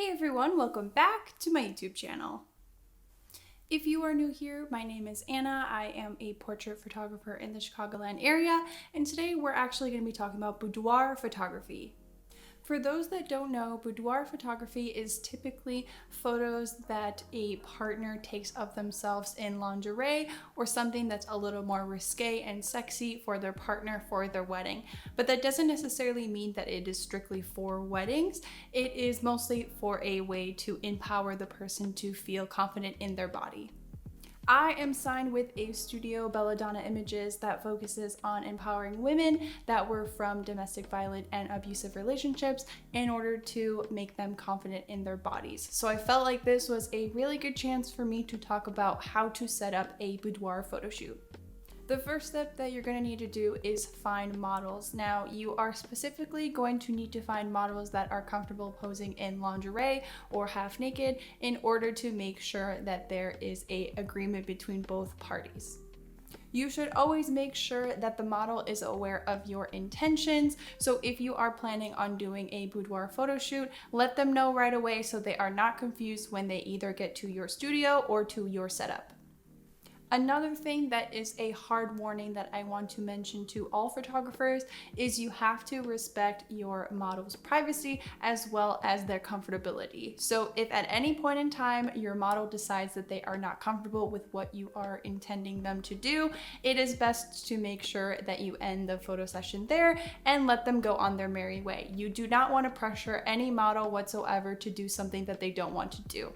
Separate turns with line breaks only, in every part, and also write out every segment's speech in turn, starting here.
Hey everyone, welcome back to my YouTube channel. If you are new here, my name is Anna. I am a portrait photographer in the Chicagoland area, and today we're actually going to be talking about boudoir photography. For those that don't know, boudoir photography is typically photos that a partner takes of themselves in lingerie or something that's a little more risque and sexy for their partner for their wedding. But that doesn't necessarily mean that it is strictly for weddings. It is mostly for a way to empower the person to feel confident in their body. I am signed with a studio, Belladonna Images, that focuses on empowering women that were from domestic violence and abusive relationships in order to make them confident in their bodies. So I felt like this was a really good chance for me to talk about how to set up a boudoir photo shoot. The first step that you're going to need to do is find models. Now, you are specifically going to need to find models that are comfortable posing in lingerie or half naked in order to make sure that there is an agreement between both parties. You should always make sure that the model is aware of your intentions. So if you are planning on doing a boudoir photo shoot, let them know right away so they are not confused when they either get to your studio or to your setup. Another thing that is a hard warning that I want to mention to all photographers is you have to respect your model's privacy as well as their comfortability. So if at any point in time your model decides that they are not comfortable with what you are intending them to do, it is best to make sure that you end the photo session there and let them go on their merry way. You do not want to pressure any model whatsoever to do something that they don't want to do.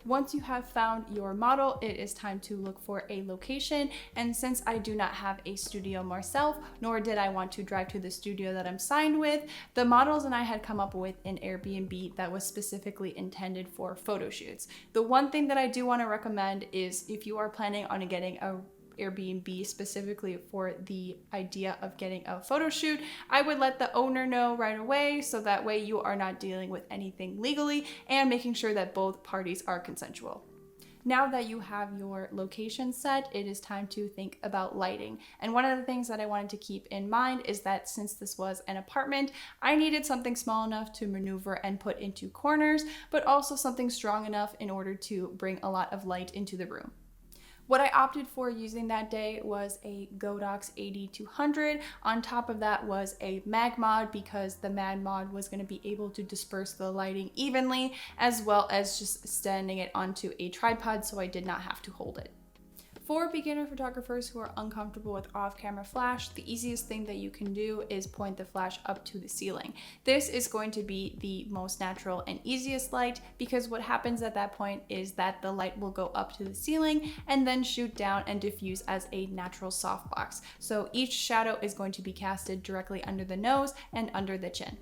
Once you have found your model, it is time to look for a location. And since I do not have a studio myself, nor did I want to drive to the studio that I'm signed with, the models and I had come up with an Airbnb that was specifically intended for photo shoots. The one thing that I do want to recommend is if you are planning on getting a Airbnb specifically for the idea of getting a photo shoot, I would let the owner know right away so that way you are not dealing with anything legally and making sure that both parties are consensual. Now that you have your location set, it is time to think about lighting. And one of the things that I wanted to keep in mind is that since this was an apartment, I needed something small enough to maneuver and put into corners, but also something strong enough in order to bring a lot of light into the room. What I opted for using that day was a Godox AD200. On top of that was a MagMod because the MagMod was going to be able to disperse the lighting evenly, as well as just standing it onto a tripod so I did not have to hold it. For beginner photographers who are uncomfortable with off-camera flash, the easiest thing that you can do is point the flash up to the ceiling. This is going to be the most natural and easiest light because what happens at that point is that the light will go up to the ceiling and then shoot down and diffuse as a natural softbox. So each shadow is going to be casted directly under the nose and under the chin.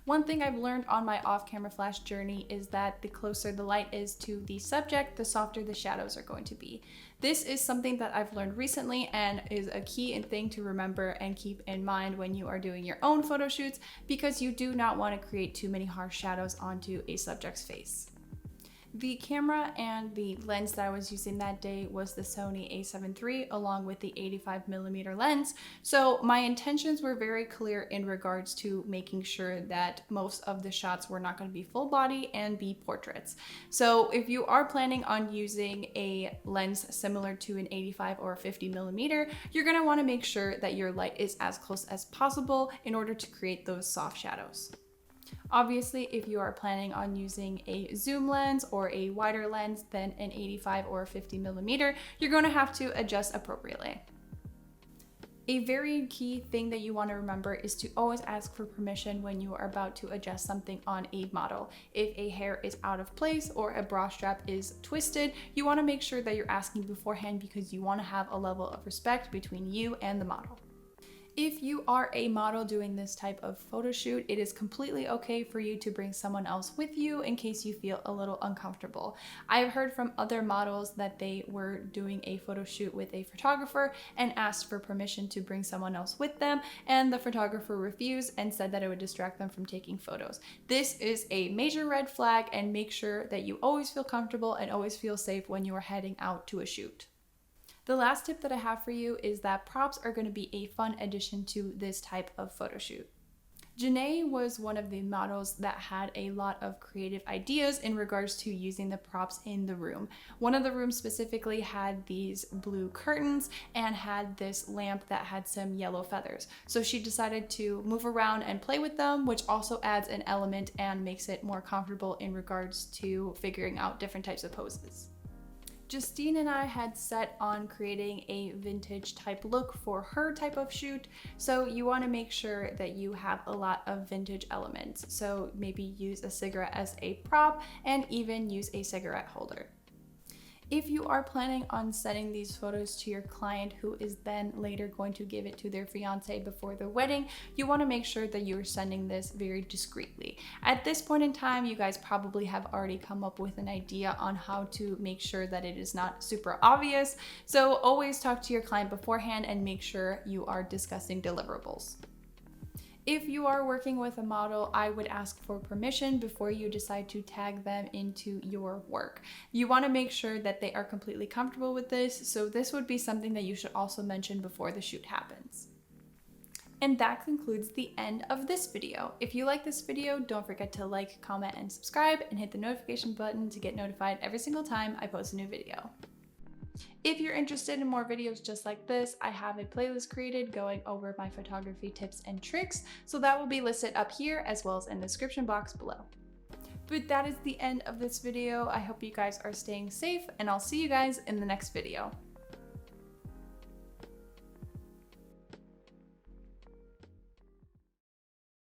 One thing I've learned on my off-camera flash journey is that the closer the light is to the subject, the softer the shadows are going to be. This is something that I've learned recently and is a key thing to remember and keep in mind when you are doing your own photo shoots because you do not want to create too many harsh shadows onto a subject's face. The camera and the lens that I was using that day was the Sony a7 III along with the 85mm lens. So my intentions were very clear in regards to making sure that most of the shots were not going to be full body and be portraits. So if you are planning on using a lens similar to an 85 or 50mm, you're going to want to make sure that your light is as close as possible in order to create those soft shadows. Obviously, if you are planning on using a zoom lens or a wider lens than an 85 or 50mm, you're going to have to adjust appropriately. A very key thing that you want to remember is to always ask for permission when you are about to adjust something on a model. If a hair is out of place or a bra strap is twisted, you want to make sure that you're asking beforehand because you want to have a level of respect between you and the model. If you are a model doing this type of photo shoot, it is completely okay for you to bring someone else with you in case you feel a little uncomfortable. I've heard from other models that they were doing a photo shoot with a photographer and asked for permission to bring someone else with them, and the photographer refused and said that it would distract them from taking photos. This is a major red flag, and make sure that you always feel comfortable and always feel safe when you are heading out to a shoot. The last tip that I have for you is that props are going to be a fun addition to this type of photo shoot. Janai was one of the models that had a lot of creative ideas in regards to using the props in the room. One of the rooms specifically had these blue curtains and had this lamp that had some yellow feathers. So she decided to move around and play with them, which also adds an element and makes it more comfortable in regards to figuring out different types of poses. Justine and I had set on creating a vintage type look for her type of shoot, so you want to make sure that you have a lot of vintage elements. So maybe use a cigarette as a prop and even use a cigarette holder. If you are planning on sending these photos to your client who is then later going to give it to their fiance before their wedding, you want to make sure that you're sending this very discreetly. At this point in time, you guys probably have already come up with an idea on how to make sure that it is not super obvious. So always talk to your client beforehand and make sure you are discussing deliverables. If you are working with a model, I would ask for permission before you decide to tag them into your work. You want to make sure that they are completely comfortable with this, so this would be something that you should also mention before the shoot happens. And that concludes the end of this video. If you like this video, don't forget to like, comment, and subscribe, and hit the notification button to get notified every single time I post a new video. If you're interested in more videos just like this, I have a playlist created going over my photography tips and tricks, so that will be listed up here as well as in the description box below. But that is the end of this video. I hope you guys are staying safe, and I'll see you guys in the next video.